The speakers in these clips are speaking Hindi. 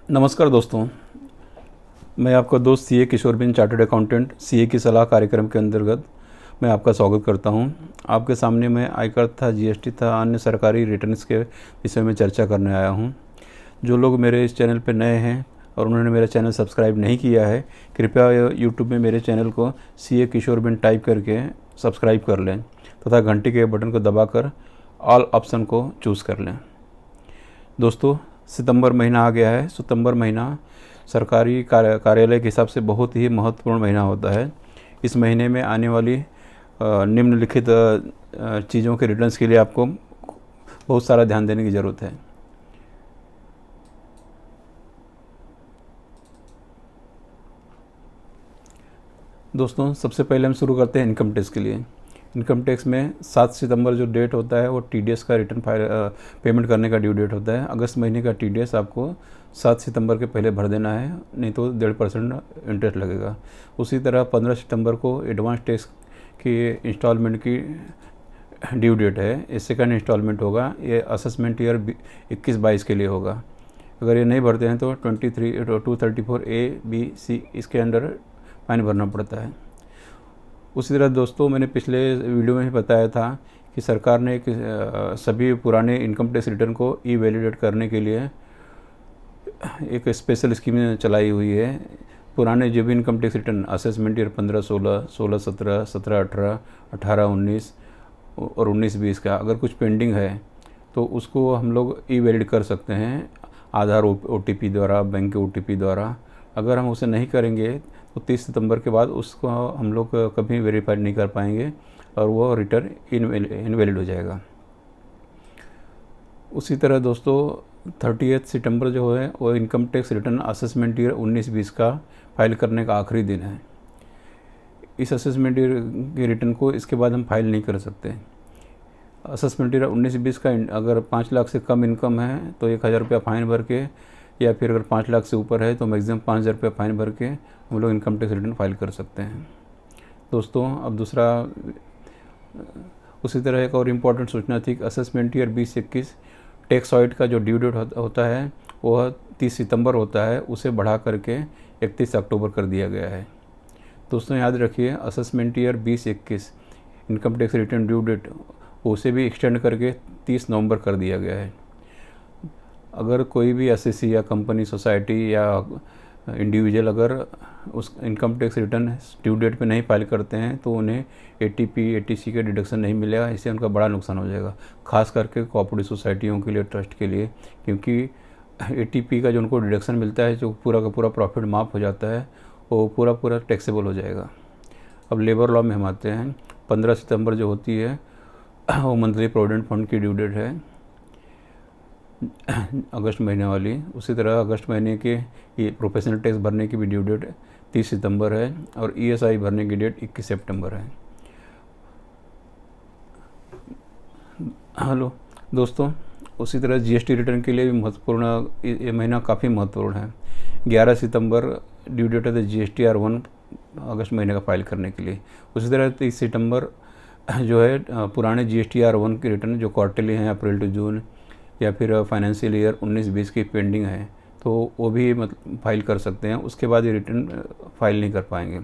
नमस्कार दोस्तों, मैं आपका दोस्त सीए किशोर बिन चार्टर्ड अकाउंटेंट सीए की सलाह कार्यक्रम के अंतर्गत मैं आपका स्वागत करता हूं। आपके सामने मैं आयकर तथा जीएसटी तथा अन्य सरकारी रिटर्न्स के विषय में चर्चा करने आया हूं। जो लोग मेरे इस चैनल पर नए हैं और उन्होंने मेरा चैनल सब्सक्राइब नहीं किया है, कृपया यूट्यूब में मेरे चैनल को सीए किशोर बिन टाइप करके सब्सक्राइब कर लें तथा घंटी के बटन को दबाकर ऑल ऑप्शन को चूज़ कर लें। दोस्तों, सितंबर महीना आ गया है। सितंबर महीना सरकारी कार्यालय के हिसाब से बहुत ही महत्वपूर्ण महीना होता है। इस महीने में आने वाली निम्नलिखित चीज़ों के रिटर्न्स के लिए आपको बहुत सारा ध्यान देने की ज़रूरत है। दोस्तों, सबसे पहले हम शुरू करते हैं इनकम टैक्स के लिए। इनकम टैक्स में 7 सितंबर जो डेट होता है वो टीडीएस का रिटर्न पेमेंट करने का ड्यू डेट होता है। अगस्त महीने का टीडीएस आपको 7 सितंबर के पहले भर देना है, नहीं तो 1.5% इंटरेस्ट लगेगा। उसी तरह 15 सितंबर को एडवांस टैक्स की इंस्टॉलमेंट की ड्यू डेट है। ये सेकंड इंस्टॉलमेंट होगा। ये असेसमेंट ईयर 21-22 के लिए होगा। अगर ये नहीं भरते हैं तो 234A, B, C इसके अंडर फाइन भरना पड़ता है। उसी तरह दोस्तों, मैंने पिछले वीडियो में ही बताया था कि सरकार ने सभी पुराने इनकम टैक्स रिटर्न को ई वैलिडेट करने के लिए एक स्पेशल स्कीम चलाई हुई है। पुराने जो भी income tax return assessment year 15-16, 16-17, 17-18, 18-19 और 19-20 का अगर कुछ पेंडिंग है तो उसको हम लोग ई वैलिड कर सकते हैं आधार OTP द्वारा, बैंक के OTP द्वारा। अगर हम उसे नहीं करेंगे तो 30 सितंबर के बाद उसको हम लोग कभी वेरीफाई नहीं कर पाएंगे और वो रिटर्न इनवैलिड हो जाएगा। उसी तरह दोस्तों, 30 सितंबर जो है वो income tax return assessment year 19-20 का फाइल करने का आखिरी दिन है। इस असेसमेंट ईयर के रिटर्न को इसके बाद हम फाइल नहीं कर सकते। असेसमेंट ईयर 19-20 का अगर 5 लाख से कम इनकम है तो 1000 रुपया फाइन भर के, या फिर अगर 5 लाख से ऊपर है तो मैक्सिमम 5000 रुपया फाइन भर के हम लोग इनकम टैक्स रिटर्न फाइल कर सकते हैं। दोस्तों, अब दूसरा उसी तरह एक और इम्पॉर्टेंट सूचना थी कि असेसमेंट ईयर 20-21 टैक्स ऑडिट का जो ड्यू डेट होता है वह 30 सितंबर होता है, उसे बढ़ा करके 31 अक्टूबर कर दिया गया है। दोस्तों, याद रखिए, assessment year 20-21 income tax return due date उसे भी एक्सटेंड करके 30 नवंबर कर दिया गया है। अगर कोई भी एसएससी या कंपनी, सोसाइटी या इंडिविजुअल अगर उस income tax return due date पे नहीं फाइल करते हैं तो उन्हें एटीपी, एटीसी के डिडक्शन नहीं मिलेगा। इससे उनका बड़ा नुकसान हो जाएगा, खास करके कोऑपरेटिव सोसाइटियों के लिए, ट्रस्ट के लिए, क्योंकि एटीपी का जो उनको डिडक्शन मिलता है, जो पूरा का पूरा प्रॉफिट माफ़ हो जाता है, वो पूरा टैक्सेबल हो जाएगा। अब लेबर लॉ में हम आते हैं। 15 सितंबर जो होती है वो मंथली प्रोविडेंट फंड की ड्यू डेट है, अगस्त महीने वाली। उसी तरह अगस्त महीने के ये प्रोफेशनल टैक्स भरने की भी ड्यू डेट 30 सितंबर है और ईएसआई भरने की डेट 21 सितंबर है। हेलो दोस्तों, उसी तरह जीएसटी रिटर्न के लिए भी महत्वपूर्ण, ये महीना काफ़ी महत्वपूर्ण है। 11 सितंबर ड्यू डेट है GST R1 अगस्त महीने का फाइल करने के लिए। उसी तरह 30 सितंबर जो है पुराने GST R1 के रिटर्न जो क्वार्टरली हैं, अप्रैल टू जून या फिर फाइनेंशियल ईयर 19-20 की पेंडिंग है, तो वो भी फाइल कर सकते हैं। उसके बाद ये रिटर्न फाइल नहीं कर पाएंगे।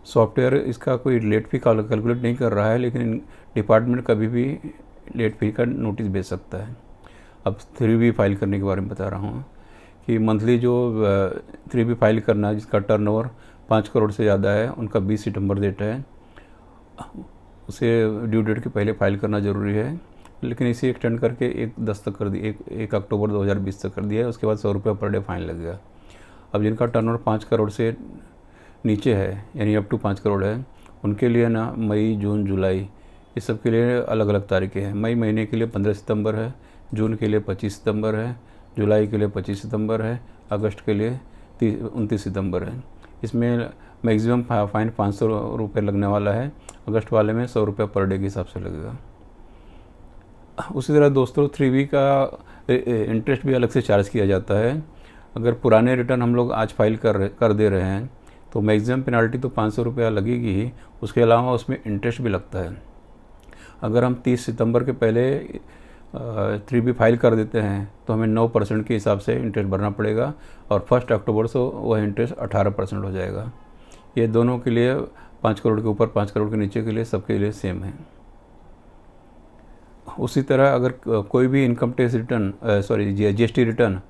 सॉफ्टवेयर इसका कोई लेट फी कैलकुलेट नहीं कर रहा है, लेकिन डिपार्टमेंट कभी भी लेट फी का नोटिस भेज सकता है। अब 3B फाइल करने के बारे में बता रहा हूँ कि मंथली जो 3B फाइल करना है, जिसका टर्नओवर 5 करोड़ से ज़्यादा है, उनका 20 सितंबर डेट है, उसे ड्यू डेट के पहले फाइल करना ज़रूरी है। लेकिन इसे एक्सटेंड करके 1 अक्टूबर 2020 तक कर दिया है। उसके बाद 100 रुपये पर डे फाइन लगेगा। अब जिनका टर्नओवर 5 करोड़ से नीचे है, यानी अप टू 5 करोड़ है, उनके लिए ना मई, जून, जुलाई, इस सब के लिए अलग अलग तारीखें हैं। मई महीने के लिए 15 सितंबर है, जून के लिए 25 सितंबर है, जुलाई के लिए 25 सितंबर है, अगस्त के लिए 29 सितंबर है। इसमें मैक्सिमम फाइन 500 रुपये लगने वाला है। अगस्त वाले में 100 रुपये पर डे के हिसाब से लगेगा। उसी तरह दोस्तों, 3B का इंटरेस्ट भी अलग से चार्ज किया जाता है। अगर पुराने रिटर्न हम लोग आज फाइल कर दे रहे हैं तो मैक्सिमम पेनल्टी तो 500 रुपया लगेगी ही, उसके अलावा उसमें इंटरेस्ट भी लगता है। अगर हम 30 सितंबर के पहले 3B फाइल कर देते हैं तो हमें 9% के हिसाब से इंटरेस्ट भरना पड़ेगा और 1 अक्टूबर से वह इंटरेस्ट 18% हो जाएगा। ये दोनों के लिए 5 करोड़ के ऊपर 5 करोड़ के नीचे के लिए सबके लिए सेम है। उसी तरह अगर कोई भी income tax return GST return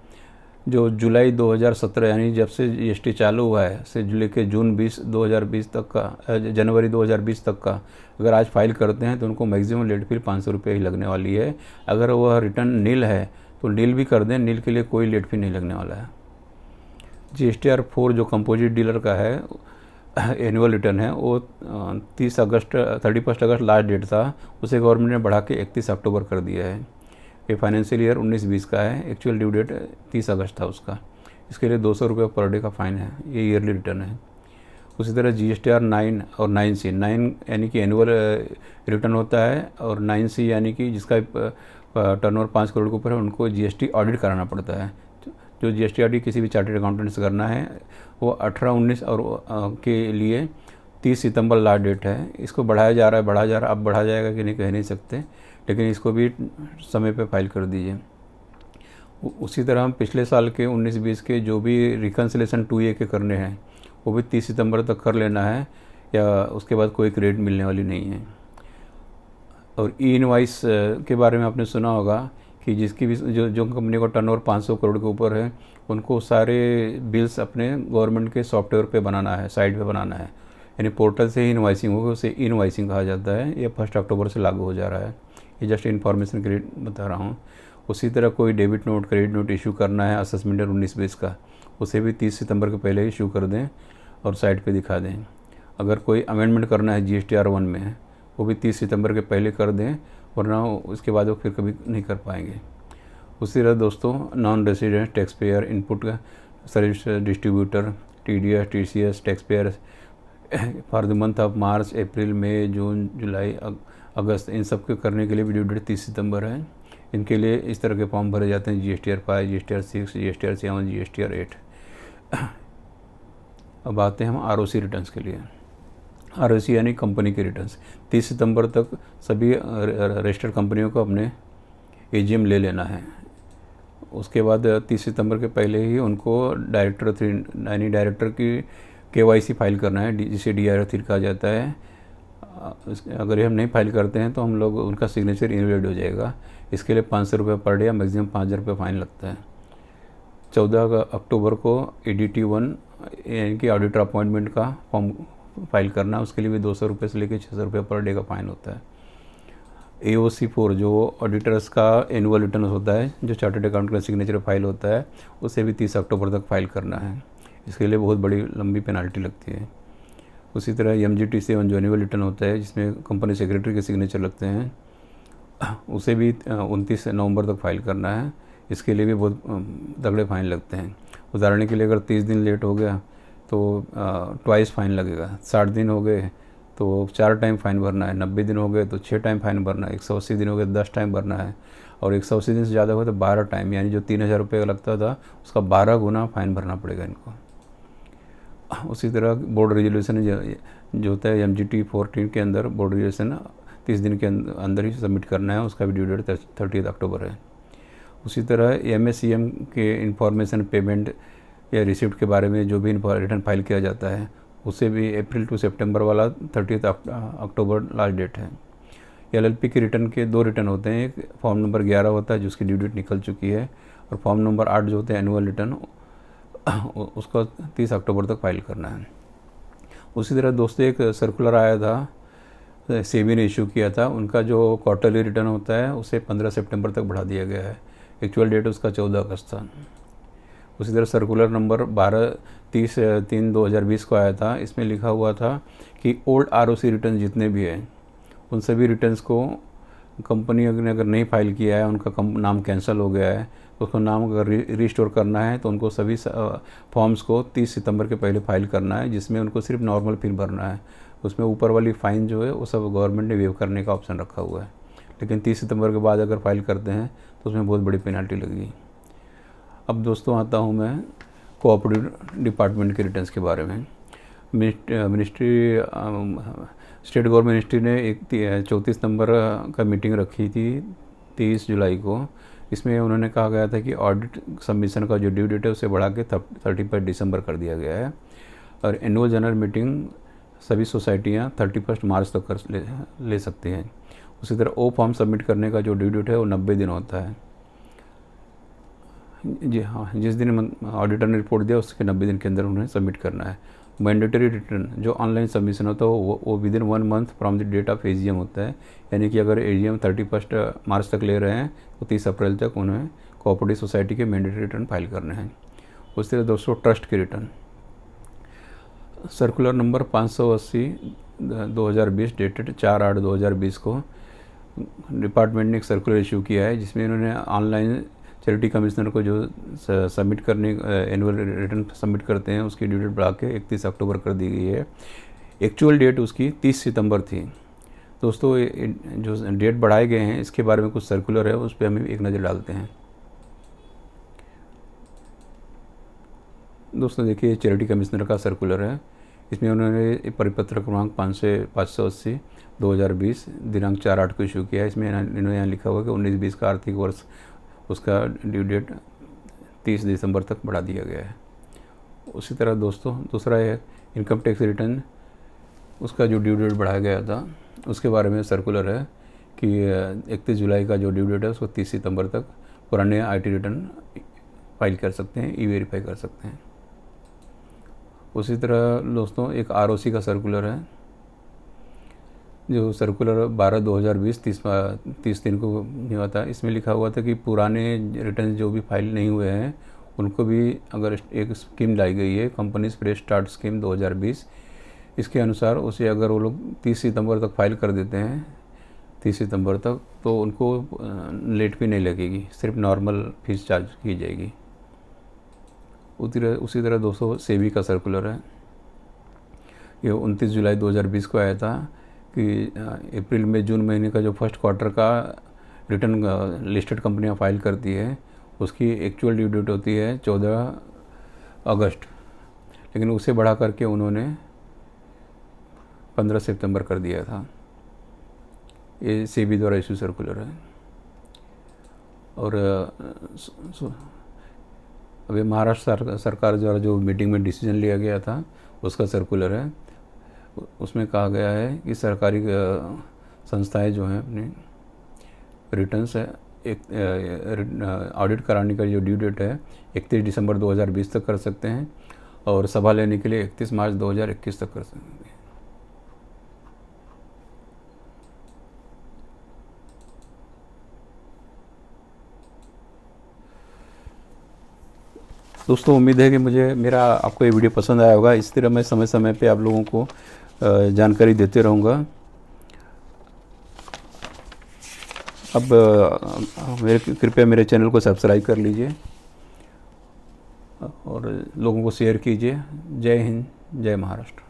जो जुलाई 2017 यानी जब से GST चालू हुआ है से लेकर जून 2020 तक का जनवरी 2020 तक का अगर आज फाइल करते हैं तो उनको मैक्सिमम लेट फी 500 रुपये ही लगने वाली है। अगर वह रिटर्न नील है तो नील भी कर दें, नील के लिए कोई लेट फी नहीं लगने वाला है। GSTR 4 जो कंपोजिट डीलर का है एनुअल रिटर्न है वो 31 अगस्त लास्ट डेट था, उसे गवर्नमेंट ने बढ़ा के 31 अक्टूबर कर दिया है। ये फाइनेंशियल ईयर 19-20 का है, एक्चुअल ड्यू डेट 30 अगस्त था उसका। इसके लिए 200 रुपये पर डे का फ़ाइन है, ये ईयरली रिटर्न है। उसी तरह GSTR 9 और 9C, 9 यानी कि एनुअल रिटर्न होता है और 9C यानी कि जिसका टर्नओवर 5 करोड़ के ऊपर है उनको GST ऑडिट कराना पड़ता है। जो GST ऑडिट किसी भी चार्टर्ड अकाउंटेंट से करना है वो 18-19 और के लिए 30 सितंबर लास्ट डेट है। इसको बढ़ाया जा रहा है, अब बढ़ा जाएगा कि नहीं कह नहीं सकते, लेकिन इसको भी समय पे फाइल कर दीजिए। उसी तरह हम पिछले साल के 19-20 के जो भी रिकन्सिलेशन 2A के करने हैं वो भी 30 सितंबर तक कर लेना है, या उसके बाद कोई क्रेडिट मिलने वाली नहीं है। और ई-इनवॉइस के बारे में आपने सुना होगा कि जिसकी भी जो कंपनी का टर्नओवर 500 करोड़ के ऊपर है उनको सारे बिल्स अपने गवर्नमेंट के सॉफ्टवेयर पे बनाना है, साइट पे बनाना है, यानी पोर्टल से ही इनवॉइसिंग होगी, उसे इनवॉइसिंग कहा जाता है। ये 1 अक्टूबर से लागू हो जा रहा है। ये जस्ट इन्फॉर्मेशन के लिए बता रहा हूँ। उसी तरह कोई debit note, credit note issue करना है असेसमेंट ईयर 19-20 का, उसे भी 30 सितंबर के पहले ही इशू कर दें और साइट पे दिखा दें। अगर कोई अमेंडमेंट करना है GSTR 1 में वो भी 30 सितंबर के पहले कर दें, वरना उसके बाद वो फिर कभी नहीं कर पाएंगे। उसी तरह दोस्तों non resident tax payer, input service distributor, TDS TCS tax payer for the month of March, April, May, June, July, August, इन सब के करने के लिए भी ड्यू डेट 30 सितंबर है। इनके लिए इस तरह के फॉर्म भरे जाते हैं GSTR 5, GSTR 6, GSTR 7, GSTR 8। अब आते हैं हम ROC रिटर्न्स के लिए। ROC यानी कंपनी के रिटर्न्स 30 सितंबर तक सभी रजिस्टर्ड कंपनियों को अपने AGM ले लेना है। उसके बाद 30 सितंबर के पहले ही उनको डायरेक्टर की KYC फाइल करना है, जिसे DIR 3 कहा जाता है। अगर ये हम नहीं फाइल करते हैं तो हम लोग उनका सिग्नेचर इनवैलिड हो जाएगा। इसके लिए 500 रुपये पर डे या मैक्सिमम 5,000 रुपये फ़ाइन लगता है। 14 अक्टूबर को ADT 1 यानी कि ऑडिटर अपॉइंटमेंट का फॉर्म फाइल करना, उसके लिए भी 200 रुपये से लेकर 600 रुपये पर डे का फ़ाइन होता है। AOC 4 जो ऑडिटर्स का एनुअल रिटर्न होता है, जो चार्टर्ड अकाउंट का सिग्नेचर फाइल होता है, उसे भी 30 अक्टूबर तक फाइल करना है। इसके लिए बहुत बड़ी लंबी पेनाल्टी लगती है। उसी तरह MGT 7 जो एनुअल रिटर्न होता है, जिसमें कंपनी सेक्रेटरी के सिग्नेचर लगते हैं, उसे भी 29 नवंबर तक फाइल करना है। इसके लिए भी बहुत तगड़े फाइन लगते हैं। उदाहरण के लिए अगर 30 दिन लेट हो गया तो ट्वाइस फाइन लगेगा, 60 दिन हो गए तो 4 टाइम फाइन भरना है, 90 दिन हो गए तो 6 टाइम फाइन भरना है, 180 दिन हो गए 10 टाइम भरना है, और 180 दिन से ज़्यादा हुआ तो 12 टाइम, यानी जो 3,000 रुपये का लगता था उसका 12 गुना फाइन भरना पड़ेगा इनको। उसी तरह बोर्ड रेजोल्यूशन जो होता है MGT 14 के अंदर बोर्ड रेजोल्यूशन 30 दिन के अंदर ही सबमिट करना है, उसका भी ड्यू डेट 30 अक्टूबर है। उसी तरह MACM के इंफॉर्मेशन पेमेंट या रिसिप्ट के बारे में जो भी रिटर्न फाइल किया जाता है, उसे भी अप्रैल टू सितंबर वाला 30 अक्टूबर लास्ट डेट है। LLP के रिटर्न के 2 रिटर्न होते हैं, एक फॉर्म नंबर 11 होता है जिसकी ड्यू डेट निकल चुकी है, और फॉर्म नंबर 8 जो होते हैं एनुअल रिटर्न, उसको 30 अक्टूबर तक फाइल करना है। उसी तरह दोस्तों एक सर्कुलर आया था, सेबी ने इशू किया था, उनका जो क्वार्टरली रिटर्न होता है उसे 15 सितंबर तक बढ़ा दिया गया है। एक्चुअल डेट उसका 14 अगस्त था। उसी तरह सर्कुलर नंबर 12/3/2020 को आया था। इसमें लिखा हुआ था कि ओल्ड ROC रिटर्न जितने भी हैं उन सभी रिटर्न्स को कंपनी ने अगर नहीं फाइल किया है, उनका नाम कैंसिल हो गया है, तो उसको नाम अगर रिस्टोर करना है तो उनको सभी फॉर्म्स को 30 सितंबर के पहले फाइल करना है, जिसमें उनको सिर्फ नॉर्मल फी भरना है। उसमें ऊपर वाली फ़ाइन जो है वो सब गवर्नमेंट ने वेव करने का ऑप्शन रखा हुआ है, लेकिन 30 सितंबर के बाद अगर फाइल करते हैं तो उसमें बहुत बड़ी पेनल्टी लगेगी। अब दोस्तों आता हूँ मैं कोऑपरेटिव डिपार्टमेंट के रिटर्न्स के बारे में। मिनिस्ट्री स्टेट गवर्नमेंट मिनिस्ट्री ने एक 34 नंबर का मीटिंग रखी थी 23 जुलाई को। इसमें उन्होंने कहा गया था कि ऑडिट सबमिशन का जो ड्यू डेट है उसे बढ़ा के 31 दिसंबर कर दिया गया है, और एनुअल जनरल मीटिंग सभी सोसाइटियाँ 31 मार्च तक ले सकती हैं। उसी तरह ओ फॉर्म सबमिट करने का जो ड्यू डेट है वो 90 दिन होता है। जी हाँ, जिस दिन ऑडिटर ने रिपोर्ट दिया उसके 90 दिन के अंदर उन्हें सबमिट करना है। मैंडेटरी रिटर्न जो ऑनलाइन सबमिशन होता है वो within 1 month from the date of AGM होता है, यानी कि अगर एजीएम 31 मार्च तक ले रहे हैं तो 30 अप्रैल तक उन्हें कोऑपरेटिव सोसाइटी के मैंडेटरी रिटर्न फाइल करने हैं। उस तरह दोस्तों ट्रस्ट के रिटर्न, सर्कुलर नंबर 580/2020 डेटेड 4/8/2020 को डिपार्टमेंट ने एक सर्कुलर इशू किया है, जिसमें इन्होंने ऑनलाइन चैरिटी कमिश्नर को जो सबमिट करने एनुअल रिटर्न सबमिट करते हैं उसकी ड्यू डेट बढ़ा के 31 अक्टूबर कर दी गई है। एक्चुअल डेट उसकी 30 सितंबर थी। दोस्तों जो डेट बढ़ाए गए हैं इसके बारे में कुछ सर्कुलर है, उस पर हम एक नज़र डालते हैं। दोस्तों देखिए, चैरिटी कमिश्नर का सर्कुलर है। इसमें उन्होंने परिपत्र क्रमांक 520/2020 दिनांक 4/8 को इशू किया है। इसमें इन्होंने यहाँ लिखा हुआ कि 19-20 का आर्थिक वर्ष उसका ड्यू डेट 30 दिसंबर तक बढ़ा दिया गया है। उसी तरह दोस्तों दूसरा है इनकम टैक्स रिटर्न, उसका जो ड्यू डेट बढ़ाया गया था उसके बारे में सर्कुलर है कि 31 जुलाई का जो ड्यू डेट है उसको 30 सितंबर तक पुराने आईटी रिटर्न फाइल कर सकते हैं, ई-वेरीफाई कर सकते हैं। उसी तरह दोस्तों एक आरओसी का सर्कुलर है, जो सर्कुलर 12/2020 30 दिन को हुआ था। इसमें लिखा हुआ था कि पुराने रिटर्न जो भी फाइल नहीं हुए हैं उनको भी अगर एक स्कीम लाई गई है, कंपनीज फ्रेश स्टार्ट स्कीम 2020, इसके अनुसार उसे अगर वो लोग 30 सितंबर तक फाइल कर देते हैं 30 सितंबर तक, तो उनको लेट फी नहीं लगेगी, सिर्फ नॉर्मल फीस चार्ज की जाएगी। उसी तरह दोस्तों सेबी का सर्कुलर है, ये 29 जुलाई 2020 को आया था कि अप्रैल में जून महीने का जो फर्स्ट क्वार्टर का रिटर्न लिस्टेड कंपनियां फाइल करती है उसकी एक्चुअल ड्यू डेट होती है 14 अगस्त, लेकिन उसे बढ़ा करके उन्होंने 15 सितंबर कर दिया था। ये सेबी द्वारा इशू सर्कुलर है। और अभी महाराष्ट्र सरकार द्वारा जो मीटिंग में डिसीजन लिया गया था उसका सर्कुलर है। उसमें कहा गया है कि सरकारी संस्थाएं जो हैं अपने रिटर्न्स एक ऑडिट कराने का जो ड्यू डेट है 31 दिसंबर 2020 तक कर सकते हैं, और सभा लेने के लिए 31 मार्च 2021 तक कर सकते हैं। दोस्तों उम्मीद है कि मेरा आपको ये वीडियो पसंद आया होगा। इस तरह मैं समय समय पे आप लोगों को जानकारी देते रहूँगा। अब कृपया मेरे चैनल को सब्सक्राइब कर लीजिए और लोगों को शेयर कीजिए। जय हिंद, जय महाराष्ट्र।